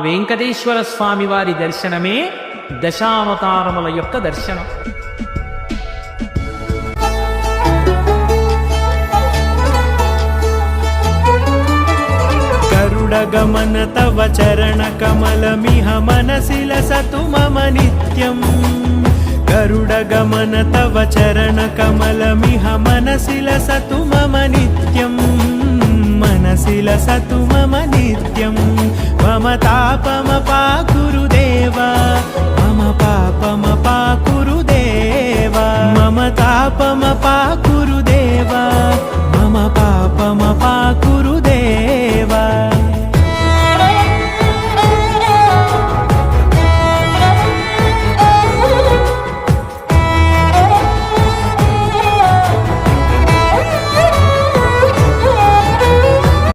వెంకటేశ్వర స్వామి వారి దర్శనమే దశావతారముల యొక్క దర్శనం. గమన తవ చరణ కమలమిహ మనసిల సతు మమ నిత్యం. గరుడ గమన తవ చరణ కమలమిహ మనసిల సతు మమ నిత్యం. మనసిల సతు మమ నిత్యం. మమ తాపమ పాకురుదేవా మమ పాపమ పాకురుదేవా మమ తాపమ పాకు